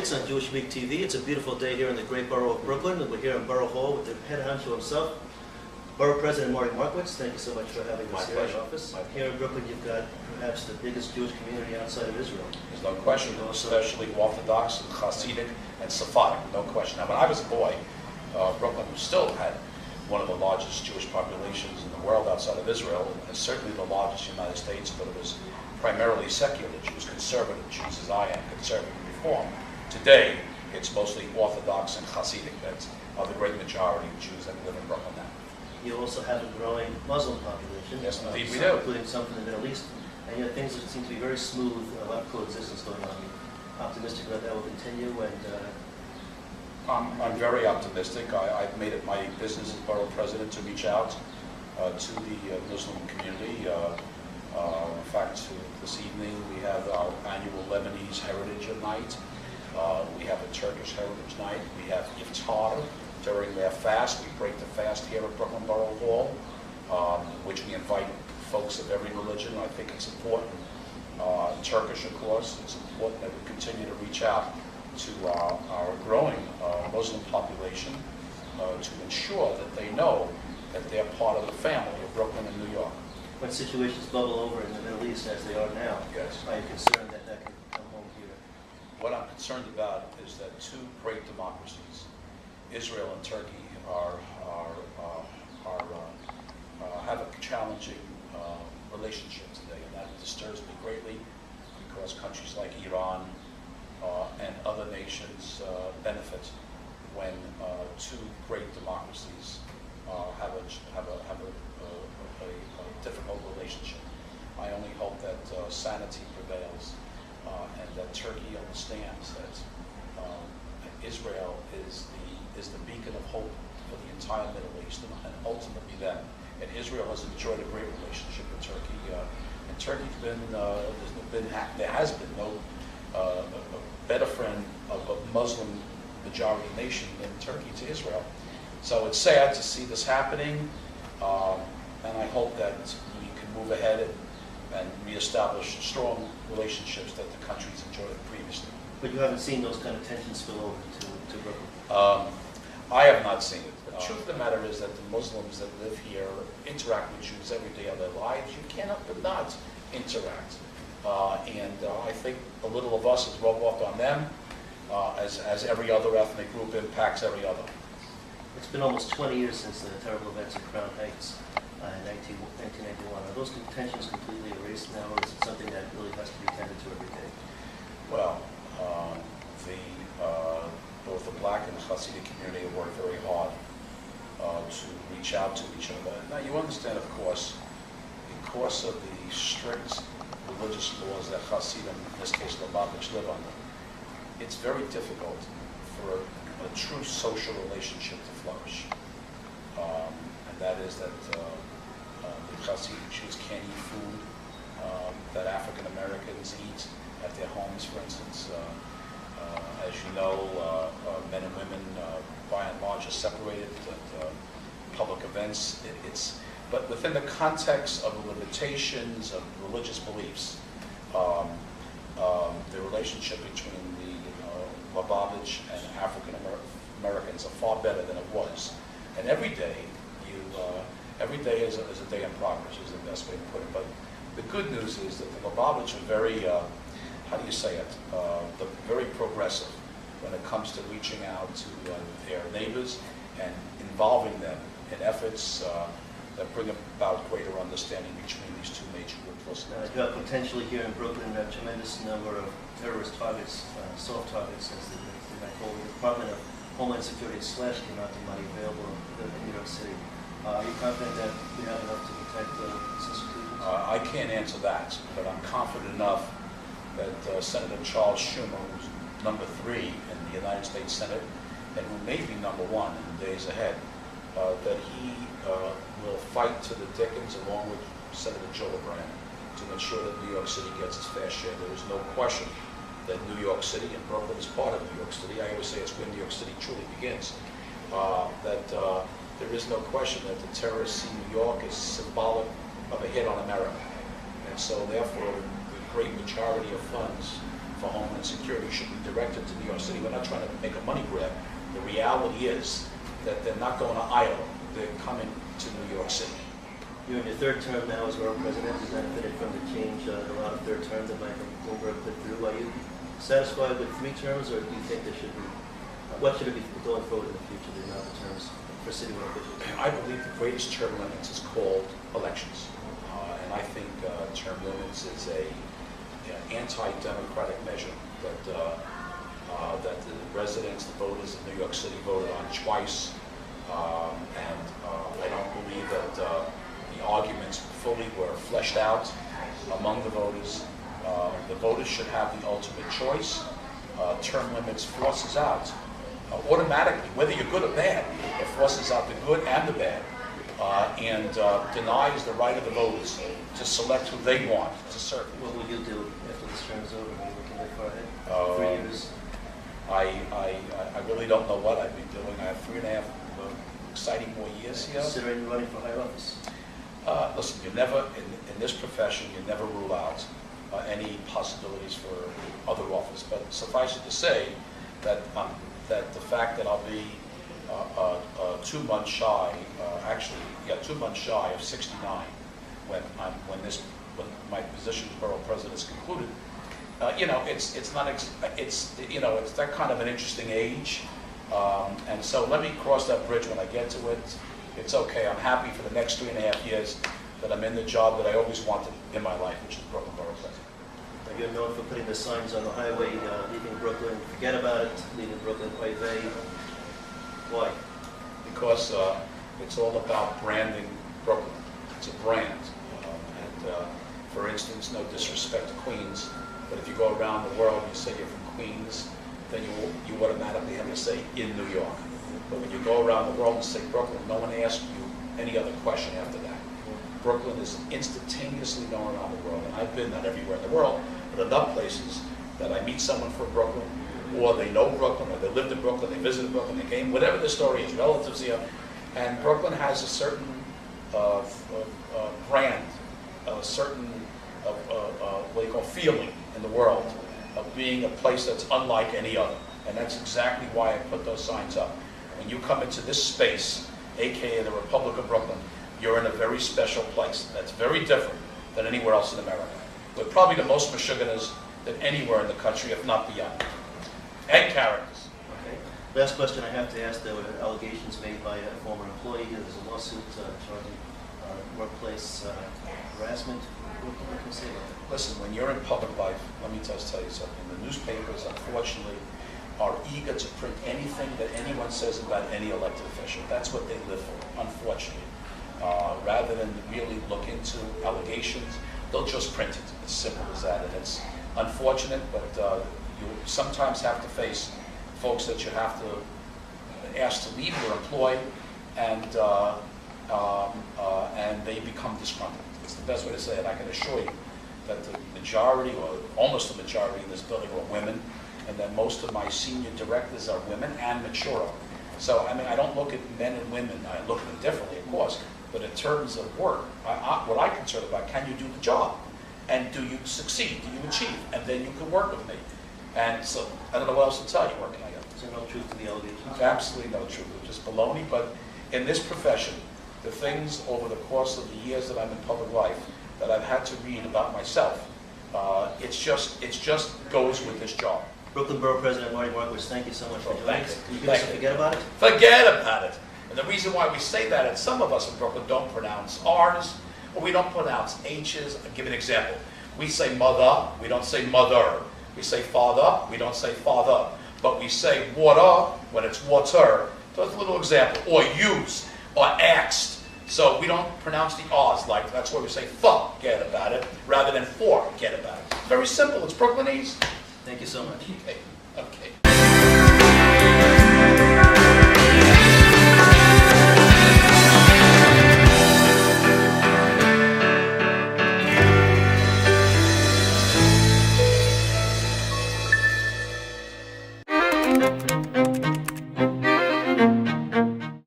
MetroPolitics on Jewish Week TV. It's a beautiful day here in the great borough of Brooklyn, and we're here in Borough Hall with the head honcho himself, Borough President Marty Markowitz. Thank you so much for having us here in the office. Here in Brooklyn, you've got perhaps the biggest Jewish community outside of Israel. There's no question, especially Orthodox and Hasidic and Sephardic, no question. Now, when I was a boy, Brooklyn still had one of the largest Jewish populations in the world outside of Israel, and certainly the largest in the United States, but it was primarily secular Jews, conservative Jews, as I am, conservative reform. Today, it's mostly Orthodox and Hasidic. That's the great majority of Jews that live in Brooklyn now. You also have a growing Muslim population. Yes, indeed we do. Including some from the Middle East. And yet things seem to be very smooth, a lot of coexistence going on. You're optimistic that will continue, and I'm very optimistic. I've made it my business as borough president to reach out to the Muslim community. In fact, this evening we have our annual Lebanese Heritage Night. We have a Turkish Heritage Night. We have iftar during their fast. We break the fast here at Brooklyn Borough Hall, which we invite folks of every religion. I think it's important. Turkish, of course, it's important that we continue to reach out to our growing Muslim population to ensure that they know that they're part of the family of Brooklyn and New York. When situations bubble over in the Middle East, as they are now, yes, are you concerned that that could come home here? What I'm concerned about is that two great democracies, Israel and Turkey, have a challenging relationship today, and that disturbs me greatly because countries like Iran and other nations benefit when two great democracies have a difficult relationship. I only hope that sanity prevails and that Turkey understands that Israel is the beacon of hope for the entire Middle East and ultimately them. And Israel has enjoyed a great relationship with Turkey. And Turkey's there has been no better friend of a Muslim majority nation than Turkey to Israel. So it's sad to see this happening. And I hope that we can move ahead and reestablish strong relationships that the countries enjoyed previously. But you haven't seen those kind of tensions spill over to Brooklyn? I have not seen it. The truth of the matter is that the Muslims that live here interact with Jews every day of their lives. You cannot but not interact. I think a little of us is rubbed off on them, as every other ethnic group impacts every other. It's been almost 20 years since the terrible events at Crown Heights in 1991. Are those tensions completely erased now, or is it something that really has to be tended to every day? Well, both the black and the Hasidic community have worked very hard to reach out to each other. Now, you understand, of course, because of the strict religious laws that Hasidim, in this case Lubavitch, live under, it's very difficult for a true social relationship to flourish. And that is that the Hasidic Jews can't eat food that African Americans eat at their homes, for instance. As you know, men and women, by and large, are separated at public events. But within the context of the limitations of religious beliefs, the relationship between the Lubavitch and African Americans are far better than it was. And every day is a day in progress, is the best way to put it. But the good news is that the Lubavitch are very, how do you say it, very progressive when it comes to reaching out to their neighbors and involving them in efforts that bring about greater understanding between these two major groups. You have potentially here in Brooklyn a tremendous number of terrorist targets, soft targets, as they might call it. The Department of Homeland Security has slashed the amount of money available in New York City. Are you confident that we have enough to protect these institutions? I can't answer that, but I'm confident enough that Senator Charles Schumer, who's number 3 in the United States Senate, and who may be number 1 in the days ahead, that he will fight to the dickens along with Senator Gillibrand to ensure that New York City gets its fair share. There is no question that New York City, and Brooklyn is part of New York City, I always say it's where New York City truly begins, there is no question that the terrorists see New York as symbolic of a hit on America. And so therefore, the great majority of funds for Homeland Security should be directed to New York City. We're not trying to make a money grab. The reality is that they're not going to Iowa. They're coming to New York City. You're in your third term now as Borough President. You benefited from the change around the third term that Michael Bloomberg put through. Are you satisfied with 3 terms, or do you think there should be, what should it be going forward in the future, the amount of terms for citywide officials? I believe the greatest term limits is called elections. And I think term limits is a anti-democratic measure that that the residents, the voters of New York City voted on twice. I don't believe that the arguments fully were fleshed out among the voters. The voters should have the ultimate choice. Term limits forces out automatically, whether you're good or bad, it forces out the good and the bad, and denies the right of the voters to select who they want to serve. What will you do after this term is over? Are you looking that far ahead? 3 years? I really don't know what I'd be doing. I have 3.5 exciting more years here. Considering running for higher office? Listen, you never, in this profession, you never rule out any possibilities for other office. But suffice it to say that that the fact that I'll be 2 months shy, 2 months shy of 69 when my position as Borough President is concluded. It's that kind of an interesting age, and so let me cross that bridge when I get to it. It's okay. I'm happy for the next 3.5 years that I'm in the job that I always wanted in my life, which is Brooklyn Borough President. You're known for putting the signs on the highway, leaving Brooklyn, forget about it, leaving Brooklyn quite vague. Why? Because it's all about branding Brooklyn. It's a brand. For instance, no disrespect to Queens, but if you go around the world and you say you're from Queens, then you automatically have to say in New York. But when you go around the world and say Brooklyn, no one asks you any other question after that. Brooklyn is instantaneously known around the world, and I've been not everywhere in the world, but enough places that I meet someone from Brooklyn, or they know Brooklyn, or they lived in Brooklyn, they visited Brooklyn, they came, whatever the story is, relatives here, and Brooklyn has a certain brand, a certain what you call feeling in the world of being a place that's unlike any other, and that's exactly why I put those signs up. When you come into this space, aka the Republic of Brooklyn, you're in a very special place. That's very different than anywhere else in America. We're probably the most Michiganers than anywhere in the country, if not beyond. And characters. Okay. Last question I have to ask, there were allegations made by a former employee. There's a lawsuit charging workplace harassment. What can you say about that? Listen, when you're in public life, let me just tell you something. The newspapers, unfortunately, are eager to print anything that anyone says about any elected official. That's what they live for, unfortunately. Rather than really look into allegations, they'll just print it. As simple as that. And it's unfortunate, but you sometimes have to face folks that you have to ask to leave your employ, and they become disgruntled. It's the best way to say it. I can assure you that the majority, or almost the majority in this building, are women, and that most of my senior directors are women and mature. So, I mean, I don't look at men and women. I look at them differently, of course. But in terms of work, what I'm concerned about, can you do the job? And do you succeed? Do you achieve? And then you can work with me. And so, I don't know what else to tell you. Where can I go? Is there no truth to the allegations? Absolutely no truth. It's just baloney. But in this profession, the things over the course of the years that I'm in public life that I've had to read about myself, it just goes with this job. Brooklyn Borough President Marty Markowitz, thank you so much for joining us. Can you give us a forget about it? Forget about it. And the reason why we say that is some of us in Brooklyn don't pronounce R's, or we don't pronounce H's. I'll give you an example. We say mother, we don't say mother. We say father, we don't say father. But we say water when it's water. That's a little example. Or use, or asked. So we don't pronounce the R's like that's why we say forget about it, rather than forget about it. Very simple. It's Brooklynese. Thank you so much. Okay.